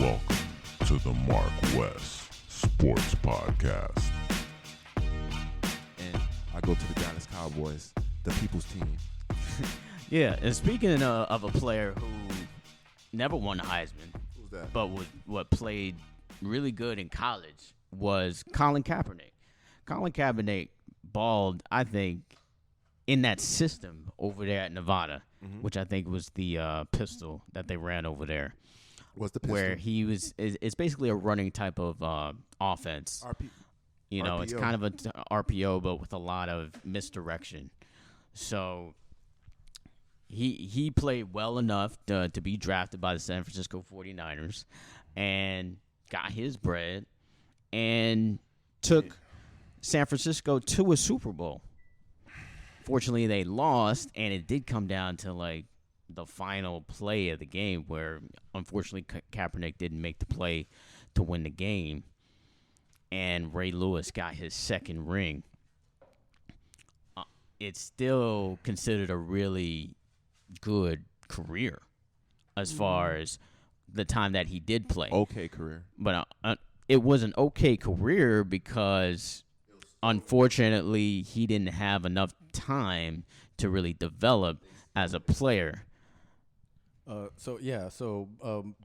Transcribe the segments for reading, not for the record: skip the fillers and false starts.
Welcome to the MarcWes Sports Podcast. And I go to the Dallas Cowboys, the people's team. Yeah, and speaking of a player who never won the Heisman, Who's that? but what played really good in college was Colin Kaepernick. Colin Kaepernick balled, I think, in that system over there at Nevada, which I think was the pistol that they ran over there. What's the pistol? Where he was, it's basically a running type of offense. You know, RPO. it's kind of a RPO, but with a lot of misdirection. So he played well enough to be drafted by the San Francisco 49ers and got his bread and took San Francisco to a Super Bowl. Fortunately, they lost, and it did come down to, like, the final play of the game where, unfortunately, Kaepernick didn't make the play to win the game, and Ray Lewis got his second ring. It's still considered a really good career as far as the time that he did play. Okay career. But it was an okay career because, unfortunately, he didn't have enough time to really develop as a player.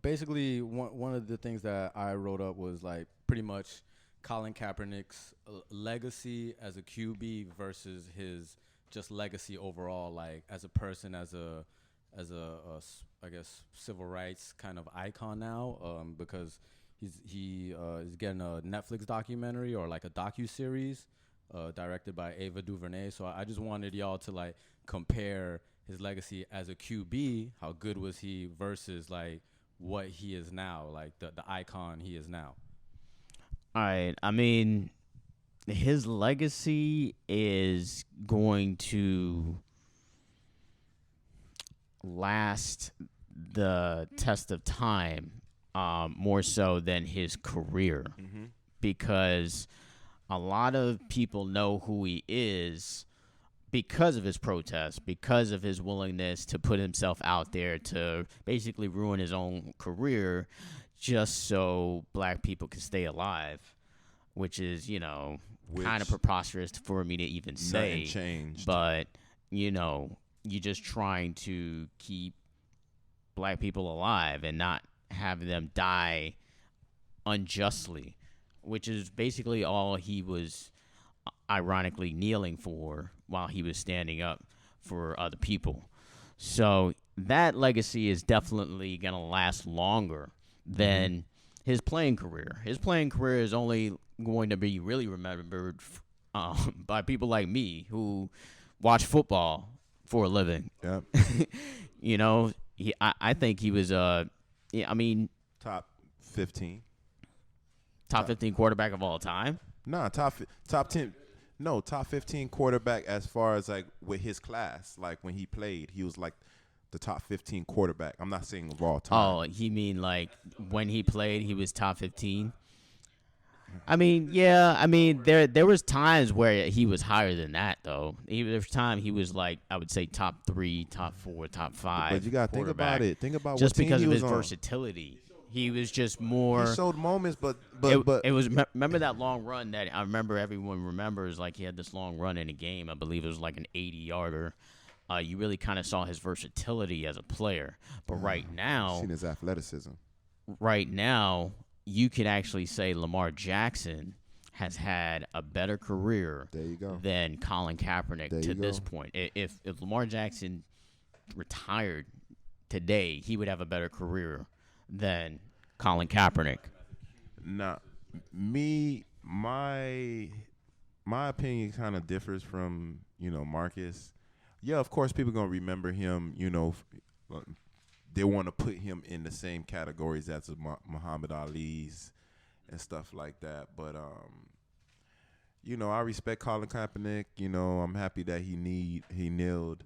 Basically, one of the things that I wrote up was like pretty much Colin Kaepernick's legacy as a QB versus his just legacy overall, like as a person, as a I guess civil rights kind of icon now, because he is getting a Netflix documentary or like a docu-series directed by Ava Duverney. So I just wanted y'all to like compare his legacy as a QB, how good was he, versus like what he is now, like the icon he is now. All right. I mean, his legacy is going to last the test of time more so than his career, because a lot of people know who he is because of his protests, because of his willingness to put himself out there to basically ruin his own career just so black people can stay alive, which is, you know, kind of preposterous for me to even say. Nothing changed. But, you know, you're just trying to keep black people alive and not have them die unjustly, which is basically all he was ironically kneeling for while he was standing up for other people. So that legacy is definitely going to last longer than his playing career. His playing career is only going to be really remembered by people like me who watch football for a living. Yep. You know, I think he was, top 15. Top 15 quarterback of all time. Nah, top 10. No, top 15 quarterback as far as like with his class. Like when he played, he was like the top 15 quarterback. I'm not saying of all time. Oh, you mean like when he played, he was top 15? I mean, yeah. I mean, there was times where he was higher than that, though. There was time he was like, I would say top 3, top 4, top 5. But you got to think about it. Think about just what team because he of was his on. versatility. He was just more. He showed moments, but It was remember that long run that I remember everyone remembers, like he had this long run in a game. I believe it was like an 80-yarder. You really kind of saw his versatility as a player. But right now, seen his athleticism. Right now, you could actually say Lamar Jackson has had a better career There you go. than Colin Kaepernick There to you this go. point. If Lamar Jackson retired today, he would have a better career than Colin Kaepernick. Nah, my opinion kind of differs from, Marcus. Yeah, of course, people going to remember him, they want to put him in the same categories as Muhammad Ali's and stuff like that. But, I respect Colin Kaepernick. I'm happy that he kneeled,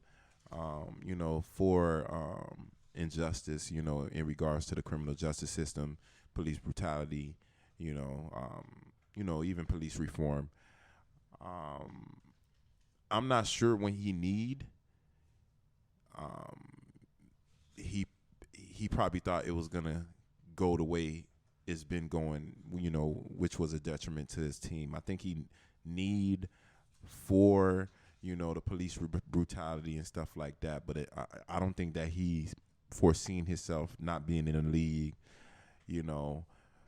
for injustice, in regards to the criminal justice system, police brutality, even police reform. I'm not sure when he need. He probably thought it was gonna go the way it's been going, which was a detriment to his team. I think he need for, the police brutality and stuff like that. But I don't think that he's foreseen himself not being in the league,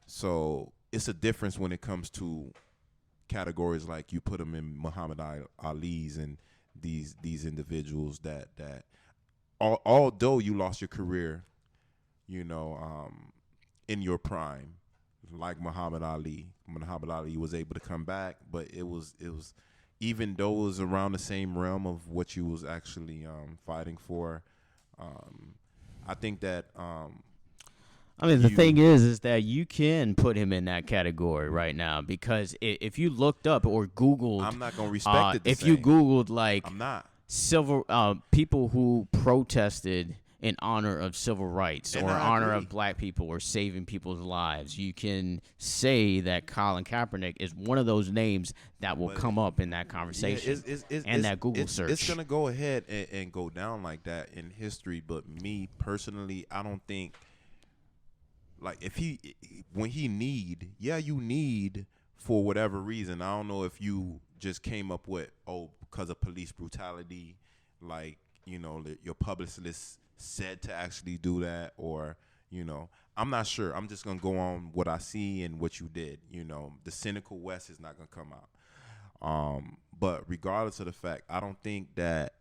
So it's a difference when it comes to categories like you put them in Muhammad Ali's and these individuals that although you lost your career, in your prime, like Muhammad Ali. Muhammad Ali was able to come back, but it was even though it was around the same realm of what you was actually fighting for. I think that. The thing is that you can put him in that category right now because if you looked up or Googled, I'm not gonna respect it. If you Googled I'm not people who protested in honor of civil rights or honor of black people or saving people's lives, you can say that Colin Kaepernick is one of those names that will come up in that conversation and that Google search. It's going to go ahead and go down like that in history. But me personally, I don't think, like, when he need for whatever reason. I don't know if you just came up with, because of police brutality, like, your publicist said to actually do that, or I'm not sure. I'm just gonna go on what I see and what you did. The cynical West is not gonna come out. But regardless of the fact, I don't think that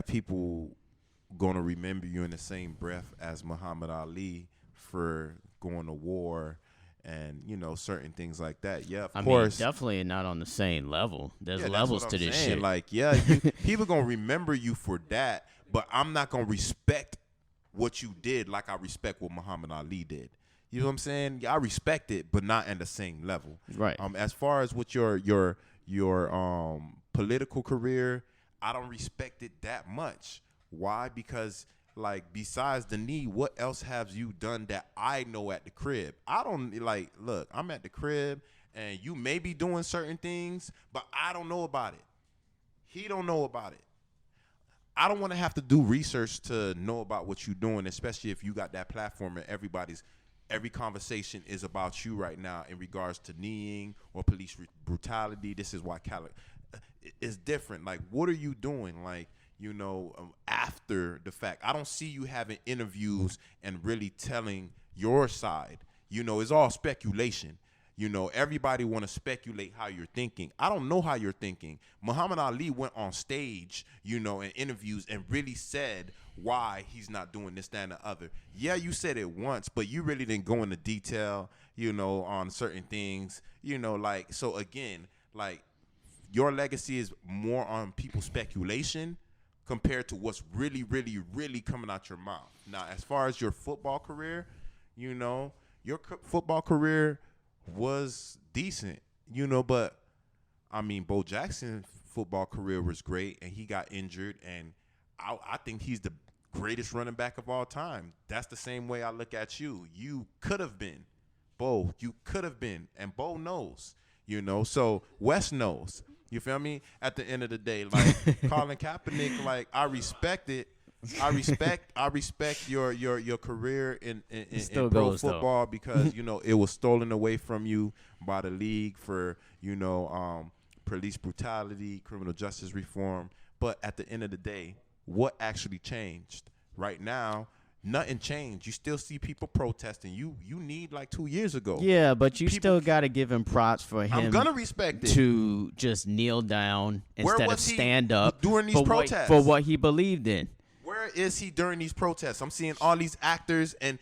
people gonna remember you in the same breath as Muhammad Ali for going to war and certain things like that. Yeah, of course, definitely not on the same level. There's levels to this shit. Like, people gonna remember you for that. But I'm not going to respect what you did like I respect what Muhammad Ali did. You know what I'm saying? Yeah, I respect it, but not at the same level. Right. As far as with your political career, I don't respect it that much. Why? Because, like, besides the knee, what else have you done that I know at the crib? I don't, look, I'm at the crib, and you may be doing certain things, but I don't know about it. He don't know about it. I don't want to have to do research to know about what you're doing, especially if you got that platform and every conversation is about you right now in regards to kneeing or police brutality. This is why it's different. Like, what are you doing? Like, after the fact, I don't see you having interviews and really telling your side. It's all speculation. Everybody want to speculate how you're thinking. I don't know how you're thinking. Muhammad Ali went on stage, in interviews and really said why he's not doing this, that, and the other. Yeah, you said it once, but you really didn't go into detail, on certain things, so again, like, your legacy is more on people's speculation compared to what's really, really, really coming out your mouth. Now, as far as your football career, your football career was decent, but Bo Jackson's football career was great, and he got injured, and I think he's the greatest running back of all time. That's the same way I look at you. You could have been, Bo. You could have been, and Bo knows, so West knows. You feel me? At the end of the day, like, Colin Kaepernick, like, I respect it. I respect your career in pro football because it was stolen away from you by the league for police brutality, criminal justice reform. But at the end of the day, what actually changed? Right now, nothing changed. You still see people protesting. You need like 2 years ago. Yeah, but you still got to give him props for him. I'm gonna respect it to just kneel down instead of stand up during these protests for what he believed in. Where is he during these protests? I'm seeing all these actors and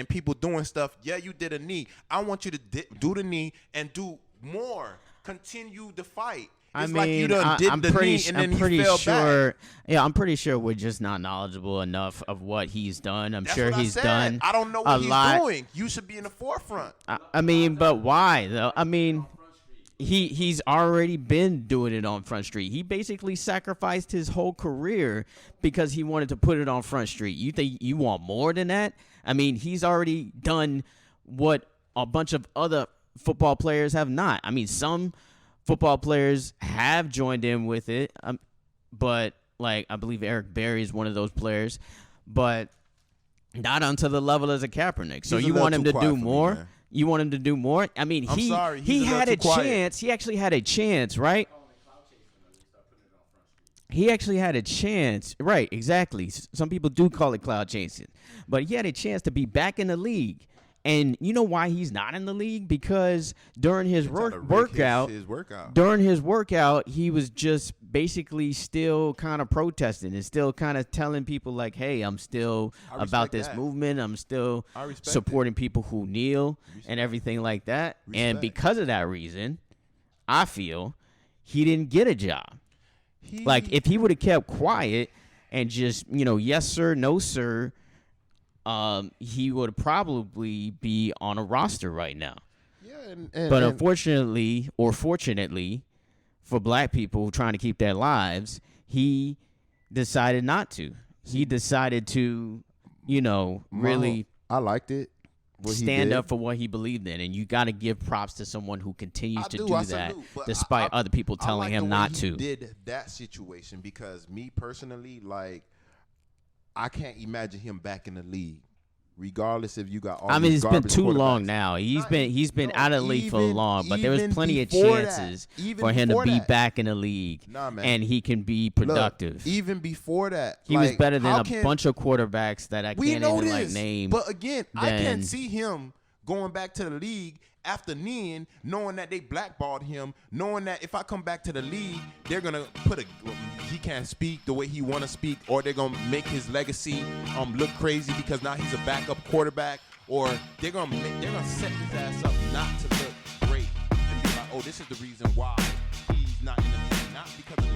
people doing stuff. Yeah, you did a knee. I want you to do the knee and do more. Continue the fight. It's like you done did the knee and then you fell back. Yeah, I'm pretty sure we're just not knowledgeable enough of what he's done. That's sure what he's I said. done. I don't know what he's doing. You should be in the forefront. But why though? He's already been doing it on Front Street. He basically sacrificed his whole career because he wanted to put it on Front Street. You think you want more than that? He's already done what a bunch of other football players have not. Some football players have joined in with it, but like I believe Eric Berry is one of those players. But Not onto the level as a Kaepernick. So He's a you little want him too to quiet do for me, more? man. You want him to do more? I mean, I'm sorry, he he's a had a little too quiet. chance. He actually had a chance, right? He actually had a chance. Right, exactly. Some people do call it cloud chasing. But he had a chance to be back in the league. And you know why he's not in the league? Because during his workout, during his workout, he was just basically still kind of protesting and still kind of telling people like, hey, I'm still about this movement. I'm still supporting people who kneel and everything like that. And because of that reason, I feel he didn't get a job. Like, if he would have kept quiet and just, yes, sir, no, sir, he would probably be on a roster right now. Yeah, but unfortunately, or fortunately, for black people trying to keep their lives, he decided not to. He decided to, really I liked it. Stand up for what he believed in, and you got to give props to someone who continues to do that, despite other people telling him not to. He did that situation because me personally, like, I can't imagine him back in the league, regardless if you got all. I mean, it's been too long now. He's been out of the league for long, but there was plenty of chances for him to be back in the league, and he can be productive. Look, even before that, he was better than a bunch of quarterbacks that I can't even name. But again, I can't see him going back to the league after kneeing, knowing that they blackballed him, knowing that if I come back to the league, they're gonna he can't speak the way he want to speak, or they're gonna make his legacy look crazy because now he's a backup quarterback, or they're gonna set his ass up not to look great and be like, oh, this is the reason why he's not in the league, not because of